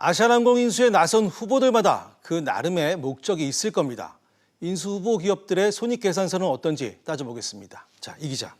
아시아나항공 인수에 나선 후보들마다 그 나름의 목적이 있을 겁니다. 인수 후보 기업들의 손익계산서는 어떤지 따져보겠습니다. 자, 이 기자.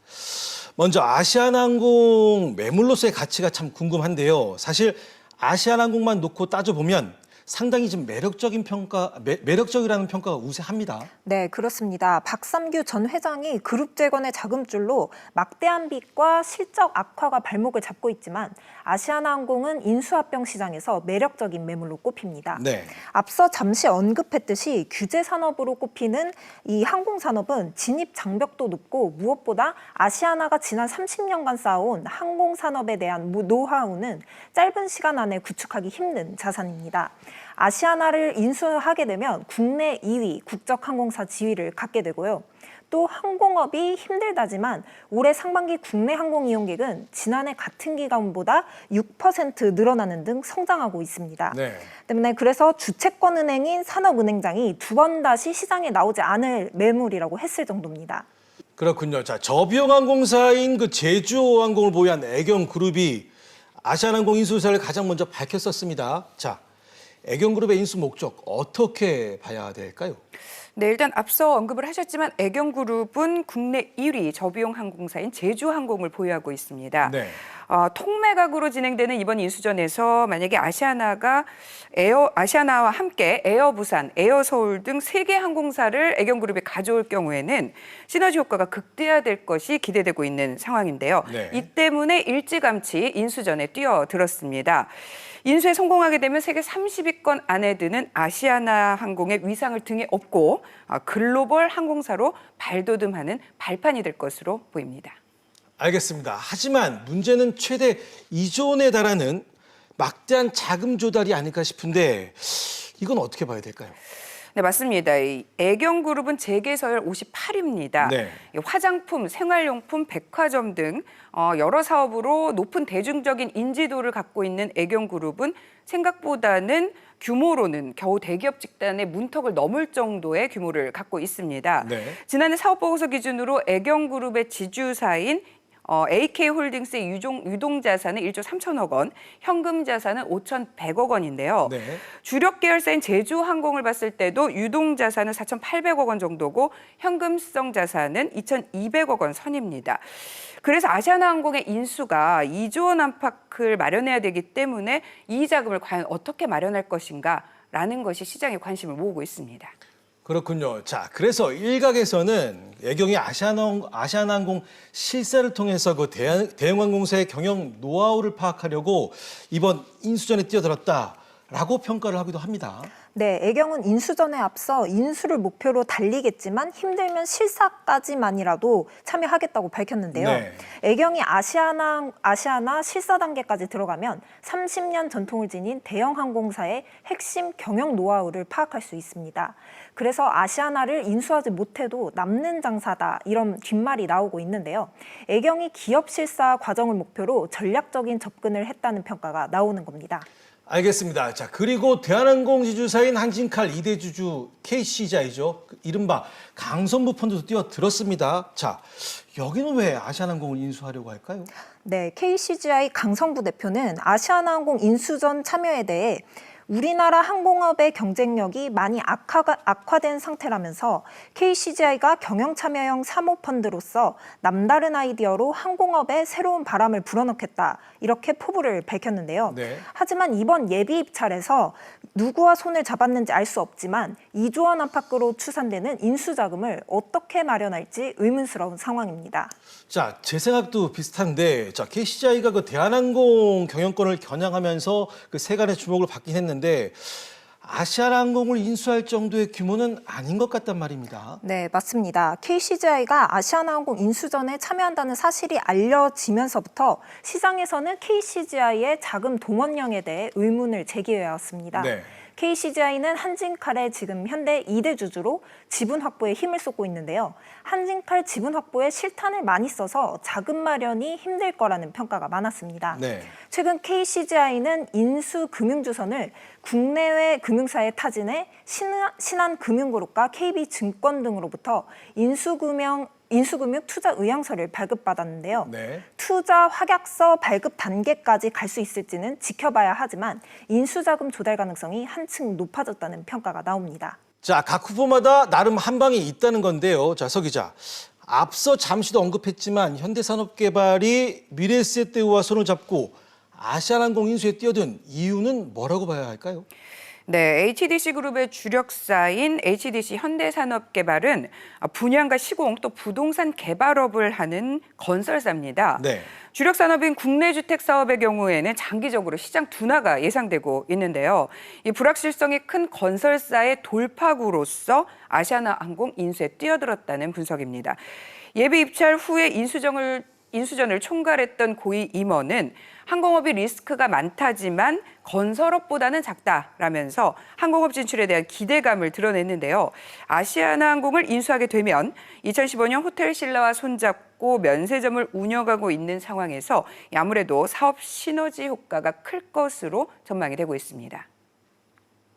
먼저 아시아나항공 매물로서의 가치가 참 궁금한데요. 사실 아시아나항공만 놓고 따져보면 상당히 좀 매력적이라는 평가가 우세합니다. 네, 그렇습니다. 박삼규 전 회장이 그룹 재건의 자금줄로 막대한 빚과 실적 악화가 발목을 잡고 있지만 아시아나항공은 인수합병 시장에서 매력적인 매물로 꼽힙니다. 네. 앞서 잠시 언급했듯이 규제 산업으로 꼽히는 이 항공산업은 진입 장벽도 높고 무엇보다 아시아나가 지난 30년간 쌓아온 항공산업에 대한 노하우는 짧은 시간 안에 구축하기 힘든 자산입니다. 아시아나를 인수하게 되면 국내 2위 국적항공사 지위를 갖게 되고요. 또 항공업이 힘들다지만 올해 상반기 국내 항공 이용객은 지난해 같은 기간보다 6% 늘어나는 등 성장하고 있습니다. 네. 때문에 그래서 주채권은행인 산업은행장이 두 번 다시 시장에 나오지 않을 매물이라고 했을 정도입니다. 그렇군요. 자, 저비용항공사인 그 제주항공을 보유한 애경그룹이 아시아나항공 인수 의사를 가장 먼저 밝혔었습니다. 자, 애경그룹의 인수 목적 어떻게 봐야 될까요? 네, 일단 앞서 언급을 하셨지만 애경그룹은 국내 1위 저비용 항공사인 제주항공을 보유하고 있습니다. 네. 통매각으로 진행되는 이번 인수전에서 만약에 아시아나와 함께 에어부산, 에어서울 등 3개 항공사를 애경그룹이 가져올 경우에는 시너지 효과가 극대화될 것이 기대되고 있는 상황인데요. 네. 이 때문에 일찌감치 인수전에 뛰어들었습니다. 인수에 성공하게 되면 세계 30위권 안에 드는 아시아나 항공의 위상을 등에 업고 글로벌 항공사로 발돋움하는 발판이 될 것으로 보입니다. 알겠습니다. 하지만 문제는 최대 2조 원에 달하는 막대한 자금 조달이 아닐까 싶은데 이건 어떻게 봐야 될까요? 네, 맞습니다. 이 애경그룹은 재계서열 58입니다. 네. 화장품, 생활용품, 백화점 등 여러 사업으로 높은 대중적인 인지도를 갖고 있는 애경그룹은 생각보다는 규모로는 겨우 대기업 집단의 문턱을 넘을 정도의 규모를 갖고 있습니다. 네. 지난해 사업보고서 기준으로 애경그룹의 지주사인 AK홀딩스의 유동자산은 1조 3천억 원, 현금자산은 5,100억 원인데요. 네. 주력 계열사인 제주항공을 봤을 때도 유동자산은 4,800억 원 정도고 현금성 자산은 2,200억 원 선입니다. 그래서 아시아나항공의 인수가 2조 원 안팎을 마련해야 되기 때문에 이 자금을 과연 어떻게 마련할 것인가라는 것이 시장의 관심을 모으고 있습니다. 그렇군요. 자, 그래서 일각에서는 애경이 아시아나항공 실사를 통해서 그 대형항공사의 경영 노하우를 파악하려고 이번 인수전에 뛰어들었다라고 평가를 하기도 합니다. 네, 애경은 인수전에 앞서 인수를 목표로 달리겠지만 힘들면 실사까지만이라도 참여하겠다고 밝혔는데요. 네. 애경이 아시아나 실사 단계까지 들어가면 30년 전통을 지닌 대형 항공사의 핵심 경영 노하우를 파악할 수 있습니다. 그래서 아시아나를 인수하지 못해도 남는 장사다 이런 뒷말이 나오고 있는데요. 애경이 기업 실사 과정을 목표로 전략적인 접근을 했다는 평가가 나오는 겁니다. 알겠습니다. 자, 그리고 대한항공 지주사인 한진칼 2대 주주 KC자이죠. 이른바 강선부 펀드도 뛰어들었습니다. 자, 여기는 왜 아시아나항공을 인수하려고 할까요? 네, KCGI 강성부 대표는 아시아나항공 인수전 참여에 대해 우리나라 항공업의 경쟁력이 많이 악화된 상태라면서 KCGI가 경영참여형 사모펀드로서 남다른 아이디어로 항공업에 새로운 바람을 불어넣겠다 이렇게 포부를 밝혔는데요. 네. 하지만 이번 예비 입찰에서 누구와 손을 잡았는지 알 수 없지만 2조 원 안팎으로 추산되는 인수자금을 어떻게 마련할지 의문스러운 상황입니다. 자, 제 생각도 비슷한데, 자, KCGI가 그 대한항공 경영권을 겨냥하면서 그 세간의 주목을 받긴 했는데, 아시아나항공을 인수할 정도의 규모는 아닌 것 같단 말입니다. 네, 맞습니다. KCGI가 아시아나항공 인수전에 참여한다는 사실이 알려지면서부터 시장에서는 KCGI의 자금 동원령에 대해 의문을 제기해왔습니다. 네. KCGI는 한진칼의 지금 현대 2대 주주로 지분 확보에 힘을 쏟고 있는데요. 한진칼 지분 확보에 실탄을 많이 써서 자금 마련이 힘들 거라는 평가가 많았습니다. 네. 최근 KCGI는 인수금융주선을 국내외 금융사에 타진해 신한금융그룹과 KB증권 등으로부터 인수금융 투자 의향서를 발급받았는데요. 네. 투자 확약서 발급 단계까지 갈 수 있을지는 지켜봐야 하지만 인수자금 조달 가능성이 한층 높아졌다는 평가가 나옵니다. 자, 각 후보마다 나름 한방이 있다는 건데요. 자, 서 기자. 앞서 잠시도 언급했지만 현대산업개발이 미래에셋대우와 손을 잡고 아시아나항공 인수에 뛰어든 이유는 뭐라고 봐야 할까요? 네, HDC 그룹의 주력사인 HDC 현대산업개발은 분양과 시공 또 부동산 개발업을 하는 건설사입니다. 네. 주력 산업인 국내 주택 사업의 경우에는 장기적으로 시장 둔화가 예상되고 있는데요. 이 불확실성이 큰 건설사의 돌파구로서 아시아나항공 인수에 뛰어들었다는 분석입니다. 예비 입찰 후에 인수전을 총괄했던 고위 임원은 항공업이 리스크가 많다지만 건설업보다는 작다라면서 항공업 진출에 대한 기대감을 드러냈는데요. 아시아나항공을 인수하게 되면 2015년 호텔 신라와 손잡고 면세점을 운영하고 있는 상황에서 아무래도 사업 시너지 효과가 클 것으로 전망이 되고 있습니다.